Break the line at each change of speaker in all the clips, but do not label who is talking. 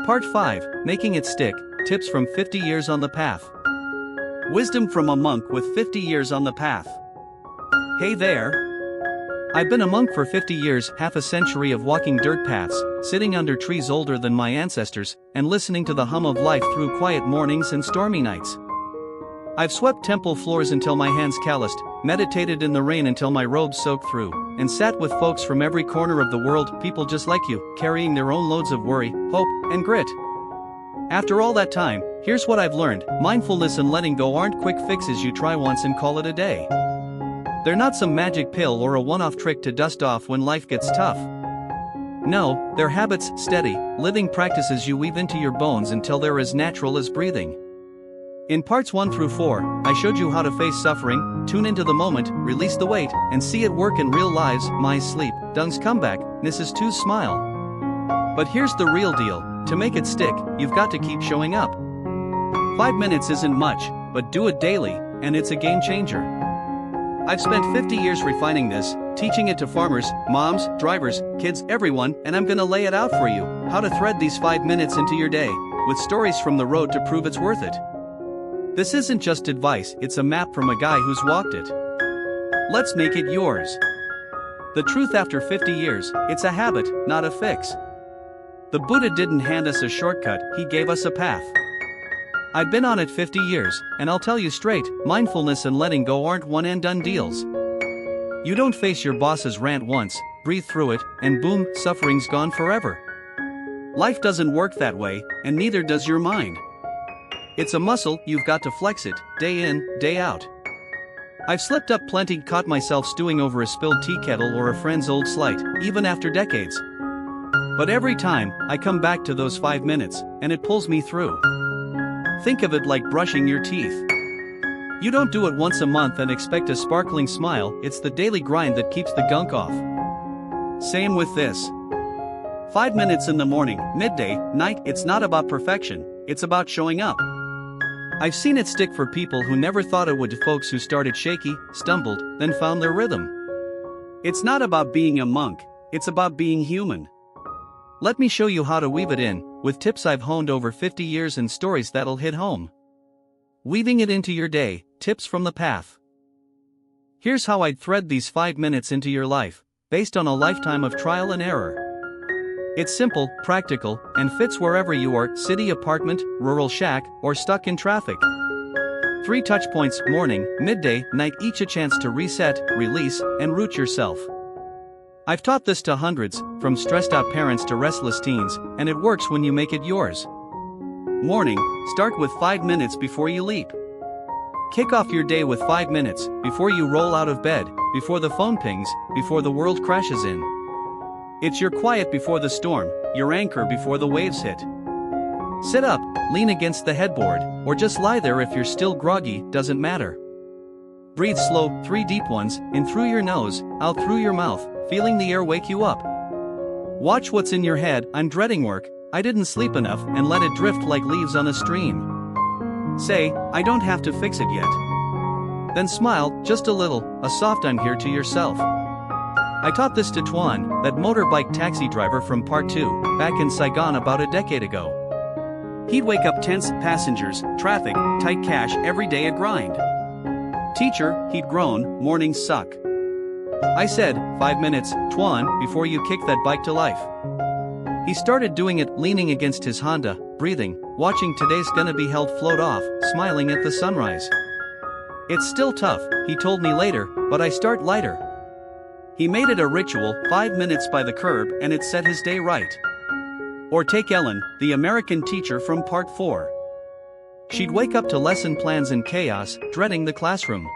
Part 5, Making It Stick, Tips from 50 Years on the Path. Wisdom from a monk with 50 years on the path. Hey there! I've been a monk for 50 years, half a century of walking dirt paths, sitting under trees older than my ancestors, and listening to the hum of life through quiet mornings and stormy nights. I've swept temple floors until my hands calloused, meditated in the rain until my robes soaked through, and sat with folks from every corner of the world, people just like you, carrying their own loads of worry, hope, and grit. After all that time, here's what I've learned: mindfulness and letting go aren't quick fixes you try once and call it a day. They're not some magic pill or a one-off trick to dust off when life gets tough. No, they're habits, steady, living practices you weave into your bones until they're as natural as breathing. In parts 1 through 4, I showed you how to face suffering, tune into the moment, release the weight, and see it work in real lives: my sleep, Dung's comeback, Mrs. Tu's smile. But here's the real deal: to make it stick, you've got to keep showing up. 5 minutes isn't much, but do it daily, and it's a game changer. I've spent 50 years refining this, teaching it to farmers, moms, drivers, kids, everyone, and I'm gonna lay it out for you: how to thread these 5 minutes into your day, with stories from the road to prove it's worth it. This isn't just advice, it's a map from a guy who's walked it. Let's make it yours. The truth: after 50 years, it's a habit, not a fix. The Buddha didn't hand us a shortcut, he gave us a path. I've been on it 50 years, and I'll tell you straight, mindfulness and letting go aren't one-and-done deals. You don't face your boss's rant once, breathe through it, and boom, suffering's gone forever. Life doesn't work that way, and neither does your mind. It's a muscle, you've got to flex it, day in, day out. I've slipped up plenty, caught myself stewing over a spilled tea kettle or a friend's old slight, even after decades. But every time, I come back to those 5 minutes, and it pulls me through. Think of it like brushing your teeth. You don't do it once a month and expect a sparkling smile, it's the daily grind that keeps the gunk off. Same with this. 5 minutes in the morning, midday, night, it's not about perfection, it's about showing up. I've seen it stick for people who never thought it would, folks who started shaky, stumbled, then found their rhythm. It's not about being a monk, it's about being human. Let me show you how to weave it in, with tips I've honed over 50 years and stories that'll hit home. Weaving it into your day, tips from the path. Here's how I'd thread these 5 minutes into your life, based on a lifetime of trial and error. It's simple, practical, and fits wherever you are: city apartment, rural shack, or stuck in traffic. 3 touch points: morning, midday, night, each a chance to reset, release, and root yourself. I've taught this to hundreds, from stressed out parents to restless teens, and it works when you make it yours. Morning, start with 5 minutes before you leap. Kick off your day with 5 minutes, before you roll out of bed, before the phone pings, before the world crashes in. It's your quiet before the storm, your anchor before the waves hit. Sit up, lean against the headboard, or just lie there if you're still groggy, doesn't matter. Breathe slow, 3 deep ones, in through your nose, out through your mouth, feeling the air wake you up. Watch what's in your head: I'm dreading work, I didn't sleep enough, and let it drift like leaves on a stream. Say, I don't have to fix it yet. Then smile, just a little, a soft "I'm here" to yourself. I taught this to Tuan, that motorbike taxi driver from Part 2, back in Saigon about a decade ago. He'd wake up tense: passengers, traffic, tight cash, every day a grind. Teacher, he'd groan, mornings suck. I said, 5 minutes, Tuan, before you kick that bike to life. He started doing it, leaning against his Honda, breathing, watching today's gonna be held float off, smiling at the sunrise. It's still tough, he told me later, but I start lighter. He made it a ritual: 5 minutes by the curb, and it set his day right. Or take Ellen, the American teacher from Part 4. She'd wake up to lesson plans and chaos, dreading the classroom.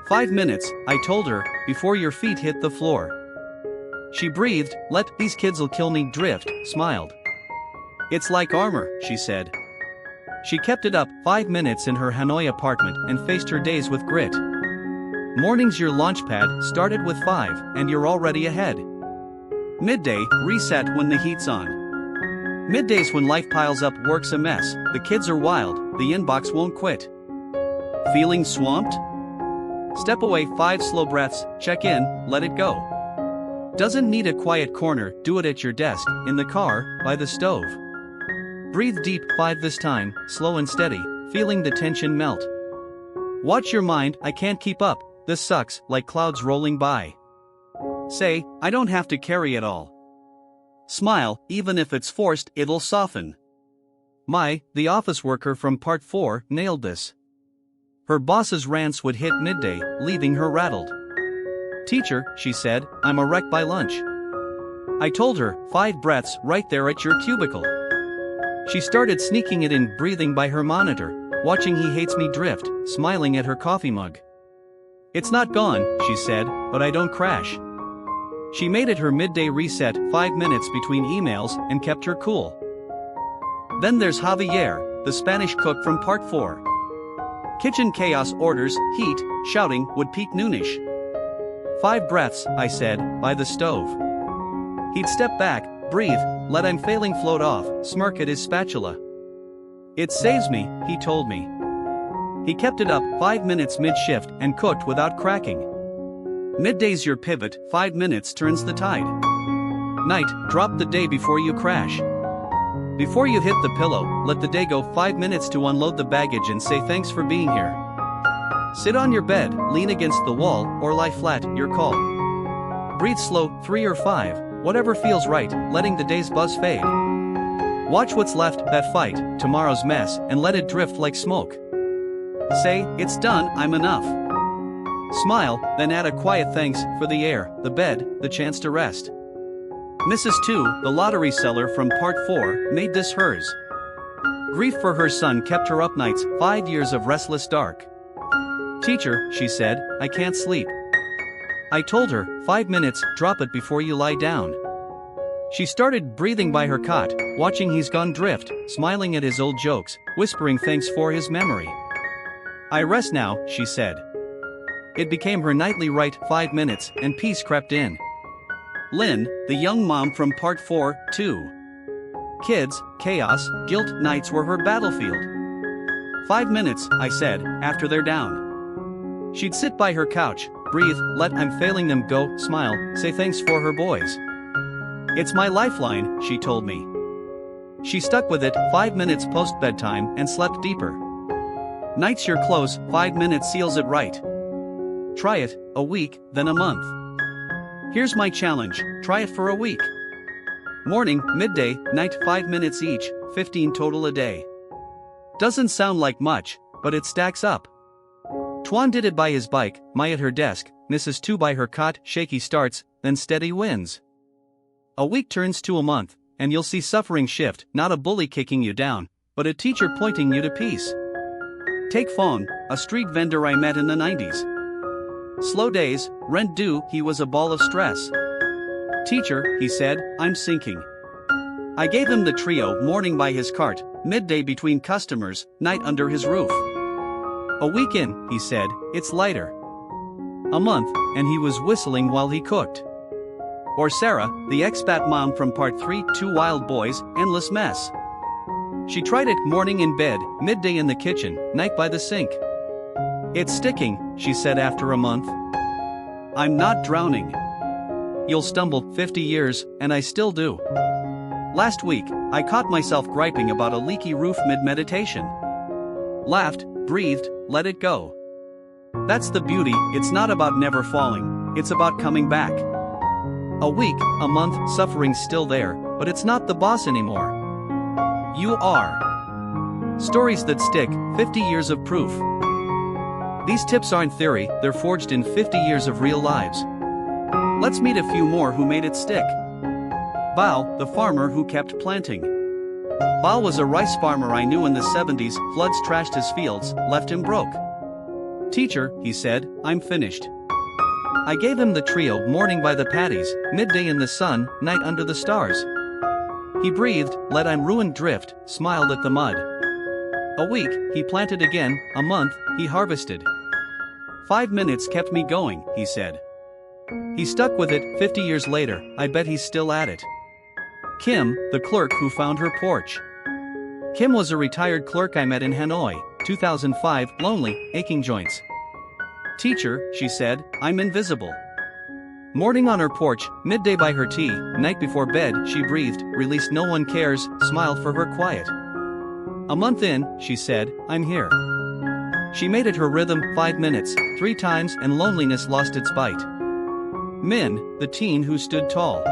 5 minutes, I told her, before your feet hit the floor. She breathed, let "these kids'll kill me" drift, smiled. It's like armor, she said. She kept it up, 5 minutes in her Hanoi apartment, and faced her days with grit. Morning's your launch pad, started with 5, and you're already ahead. Midday, reset when the heat's on. Midday's when life piles up, work's a mess, the kids are wild, the inbox won't quit. Feeling swamped? Step away, 5 slow breaths, check in, let it go. Doesn't need a quiet corner, do it at your desk, in the car, by the stove. Breathe deep, 5 this time, slow and steady, feeling the tension melt. Watch your mind, I can't keep up, this sucks, like clouds rolling by. Say, I don't have to carry it all. Smile, even if it's forced, it'll soften. The office worker from part 4, nailed this. Her boss's rants would hit midday, leaving her rattled. Teacher, she said, I'm a wreck by lunch. I told her, 5 breaths right there at your cubicle. She started sneaking it in, breathing by her monitor, watching He Hates Me drift, smiling at her coffee mug. It's not gone, she said, but I don't crash. She made it her midday reset, 5 minutes between emails, and kept her cool. Then there's Javier, the Spanish cook from part 4. Kitchen chaos, orders, heat, shouting, would peak noonish. 5 breaths, I said, by the stove. He'd step back, breathe, let I'm failing float off, smirk at his spatula. It saves me, he told me. He kept it up, 5 minutes mid-shift, and cooked without cracking. Midday's your pivot, 5 minutes turns the tide. Night, drop the day before you crash. Before you hit the pillow, let the day go, 5 minutes to unload the baggage and say thanks for being here. Sit on your bed, lean against the wall, or lie flat, your call. Breathe slow, 3 or 5, whatever feels right, letting the day's buzz fade. Watch what's left, that fight, tomorrow's mess, and let it drift like smoke. Say, it's done, I'm enough. Smile, then add a quiet thanks for the air, the bed, the chance to rest. Mrs. 2, the lottery seller from part 4, made this hers. Grief for her son kept her up nights, 5 years of restless dark. Teacher, she said, I can't sleep. I told her, 5 minutes, drop it before you lie down. She started breathing by her cot, watching He's Gone drift, smiling at his old jokes, whispering thanks for his memory. I rest now, she said. It became her nightly rite, 5 minutes, and peace crept in. Lynn, the young mom from part 4, too. Kids, chaos, guilt, nights were her battlefield. 5 minutes, I said, after they're down. She'd sit by her couch, breathe, let I'm failing them go, smile, say thanks for her boys. It's my lifeline, she told me. She stuck with it, 5 minutes post-bedtime, and slept deeper. Nights you're close, 5 minutes seals it right. Try it, a week, then a month. Here's my challenge, try it for a week. Morning, midday, night, 5 minutes each, 15 total a day. Doesn't sound like much, but it stacks up. Tuan did it by his bike, Mai at her desk, Mrs. 2 by her cot, shaky starts, then steady wins. A week turns to a month, and you'll see suffering shift, not a bully kicking you down, but a teacher pointing you to peace. Take Phone, a street vendor I met in the 90s. Slow days, rent due, he was a ball of stress. Teacher, he said, I'm sinking. I gave him the trio, morning by his cart, midday between customers, night under his roof. A week in, he said, it's lighter. A month, and he was whistling while he cooked. Or Sarah, the expat mom from part 3, 2 wild boys, endless mess. She tried it, morning in bed, midday in the kitchen, night by the sink. It's sticking, she said after a month. I'm not drowning. You'll stumble, 50 years, and I still do. Last week, I caught myself griping about a leaky roof mid-meditation. Laughed, breathed, let it go. That's the beauty, it's not about never falling, it's about coming back. A week, a month, suffering's still there, but it's not the boss anymore. You are. Stories that stick, 50 years of proof. These tips aren't theory, they're forged in 50 years of real lives. Let's meet a few more who made it stick. Bao, the farmer who kept planting. Bao was a rice farmer I knew in the 70s, floods trashed his fields, left him broke. Teacher, he said, I'm finished. I gave him the trio, morning by the paddies, midday in the sun, night under the stars. He breathed, let I'm ruined drift, smiled at the mud. A week, he planted again, a month, he harvested. 5 minutes kept me going, he said. He stuck with it, 50 years later, I bet he's still at it. Kim, the clerk who found her porch. Kim was a retired clerk I met in Hanoi, 2005, lonely, aching joints. Teacher, she said, I'm invisible. Morning on her porch, midday by her tea, night before bed, she breathed, released no one cares, smiled for her quiet. A month in, she said, I'm here. She made it her rhythm, 5 minutes, 3 times, and loneliness lost its bite. Min, the teen who stood tall.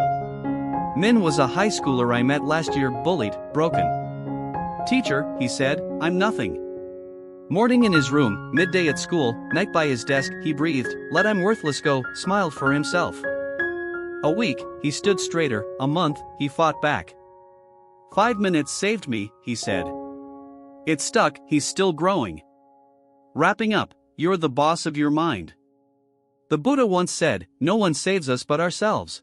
Min was a high schooler I met last year, bullied, broken. Teacher, he said, I'm nothing. Morning in his room, midday at school, night by his desk, he breathed, let I'm worthless go, smiled for himself. A week, he stood straighter, a month, he fought back. 5 minutes saved me, he said. It stuck, he's still growing. Wrapping up, you're the boss of your mind. The Buddha once said, no one saves us but ourselves.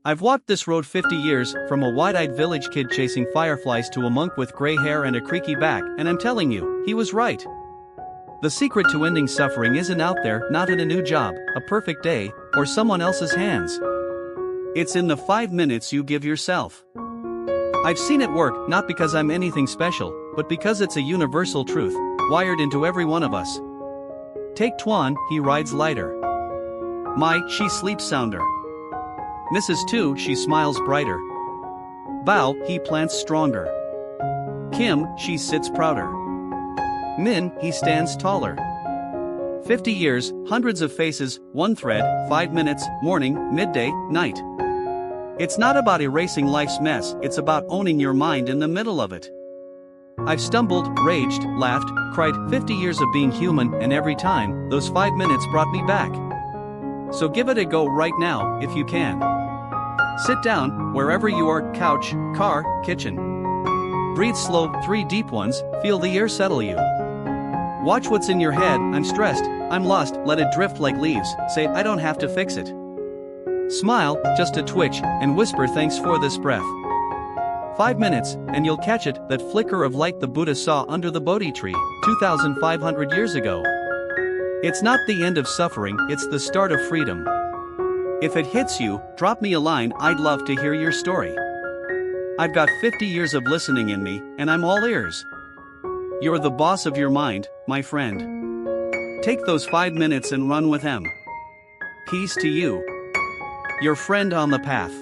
I've walked this road 50 years, from a wide-eyed village kid chasing fireflies to a monk with gray hair and a creaky back, and I'm telling you, he was right. The secret to ending suffering isn't out there, not in a new job, a perfect day, or someone else's hands. It's in the 5 minutes you give yourself. I've seen it work, not because I'm anything special, but because it's a universal truth, wired into every one of us. Take Tuan, he rides lighter. Mai, she sleeps sounder. Mrs. Tu, she smiles brighter. Bao, he plants stronger. Kim, she sits prouder. Min, he stands taller. 50 years, hundreds of faces, one thread, 5 minutes, morning, midday, night. It's not about erasing life's mess, it's about owning your mind in the middle of it. I've stumbled, raged, laughed, cried, 50 years of being human, and every time, those 5 minutes brought me back. So give it a go right now, if you can. Sit down, wherever you are, couch, car, kitchen. Breathe slow, 3 deep ones, feel the air settle you. Watch what's in your head, I'm stressed, I'm lost, let it drift like leaves, say, I don't have to fix it. Smile, just a twitch, and whisper thanks for this breath. 5 minutes, and you'll catch it, that flicker of light the Buddha saw under the Bodhi tree, 2,500 years ago. It's not the end of suffering, it's the start of freedom. If it hits you, drop me a line, I'd love to hear your story. I've got 50 years of listening in me, and I'm all ears. You're the boss of your mind, my friend. Take those 5 minutes and run with them. Peace to you. Your friend on the path.